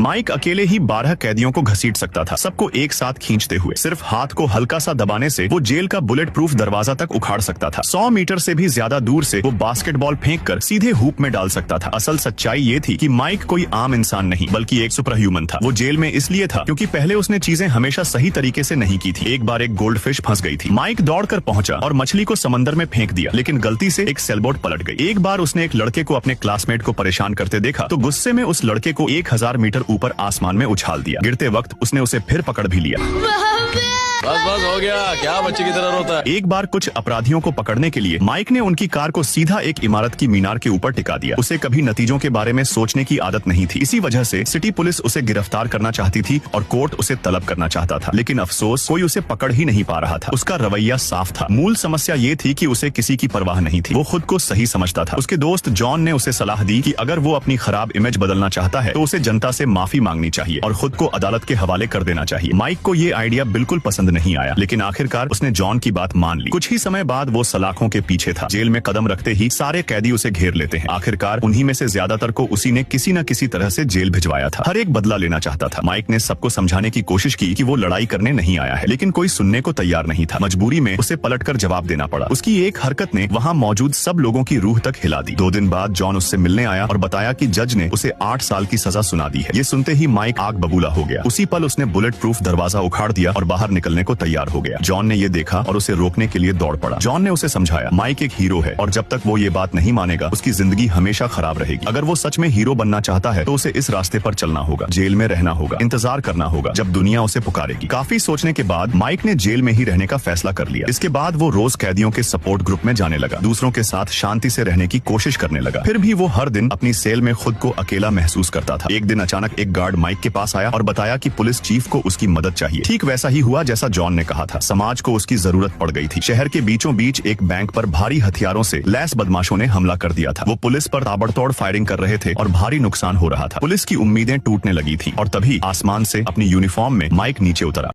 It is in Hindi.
माइक अकेले ही 12 कैदियों को घसीट सकता था, सबको एक साथ खींचते हुए। सिर्फ हाथ को हल्का सा दबाने से वो जेल का बुलेट प्रूफ दरवाजा तक उखाड़ सकता था। 100 मीटर से भी ज्यादा दूर से वो बास्केटबॉल फेंककर सीधे हूप में डाल सकता था। असल सच्चाई ये थी कि माइक कोई आम इंसान नहीं बल्कि एक सुपर ह्यूमन था। वो जेल में इसलिए था क्योंकि पहले उसने चीजें हमेशा सही तरीके से नहीं की थी। एक बार एक गोल्ड फिश फंस गई थी। माइक दौड़कर पहुंचा और मछली को समंदर में फेंक दिया, लेकिन गलती से एक सेलबोट पलट गई। एक बार उसने एक लड़के को अपने क्लासमेट को परेशान करते देखा तो गुस्से में उस लड़के को 1000 मीटर ऊपर आसमान में उछाल दिया। गिरते वक्त उसने उसे फिर पकड़ भी लिया। बस बस हो गया, क्या बच्चे की तरह रोता है। एक बार कुछ अपराधियों को पकड़ने के लिए माइक ने उनकी कार को सीधा एक इमारत की मीनार के ऊपर टिका दिया। उसे कभी नतीजों के बारे में सोचने की आदत नहीं थी। इसी वजह से सिटी पुलिस उसे गिरफ्तार करना चाहती थी और कोर्ट उसे तलब करना चाहता था, लेकिन अफसोस कोई उसे पकड़ ही नहीं पा रहा था। उसका रवैया साफ था। मूल समस्या ये थी कि उसे किसी की परवाह नहीं थी। वो खुद को सही समझता था। उसके दोस्त जॉन ने उसे सलाह दी कि अगर वो अपनी खराब इमेज बदलना चाहता है तो उसे जनता से माफी मांगनी चाहिए और खुद को अदालत के हवाले कर देना चाहिए। माइक को ये आइडिया बिल्कुल पसंद नहीं आया, लेकिन आखिरकार उसने जॉन की बात मान ली। कुछ ही समय बाद वो सलाखों के पीछे था। जेल में कदम रखते ही सारे कैदी उसे घेर लेते हैं। आखिरकार उन्हीं में से ज्यादातर को उसी ने किसी न किसी तरह से जेल भिजवाया था। हर एक बदला लेना चाहता था। माइक ने सबको समझाने की कोशिश की कि वो लड़ाई करने नहीं आया है, लेकिन कोई सुनने को तैयार नहीं था। मजबूरी में उसे पलटकर जवाब देना पड़ा। उसकी एक हरकत ने वहाँ मौजूद सब लोगों की रूह तक हिला दी। 2 दिन बाद जॉन उससे मिलने आया और बताया कि जज ने उसे 8 साल की सजा सुना दी है। ये सुनते ही माइक आग बबूला हो गया। उसी पल उसने बुलेट प्रूफ दरवाजा उखाड़ दिया और बाहर निकलने को तैयार हो गया। जॉन ने ये देखा और उसे रोकने के लिए दौड़ पड़ा। जॉन ने उसे समझाया, माइक एक हीरो है और जब तक वो ये बात नहीं मानेगा उसकी जिंदगी हमेशा खराब रहेगी। अगर वो सच में हीरो बनना चाहता है तो उसे इस रास्ते पर चलना होगा, जेल में रहना होगा, इंतजार करना होगा जब दुनिया उसे पुकारेगी। काफी सोचने के बाद माइक ने जेल में ही रहने का फैसला कर लिया। इसके बाद वो रोज कैदियों के सपोर्ट ग्रुप में जाने लगा, दूसरों के साथ शांति से रहने की कोशिश करने लगा। फिर भी वो हर दिन अपनी सेल में खुद को अकेला महसूस करता था। एक दिन अचानक एक गार्ड माइक के पास आया और बताया कि पुलिस चीफ को उसकी मदद चाहिए। ठीक वैसा ही हुआ जैसा जॉन ने कहा था। समाज को उसकी जरूरत पड़ गई थी। शहर के बीचों बीच एक बैंक पर भारी हथियारों से लैस बदमाशों ने हमला कर दिया था। वो पुलिस पर ताबड़तोड़ फायरिंग कर रहे थे और भारी नुकसान हो रहा था। पुलिस की उम्मीदें टूटने लगी थी और तभी आसमान से अपनी यूनिफॉर्म में माइक नीचे उतरा।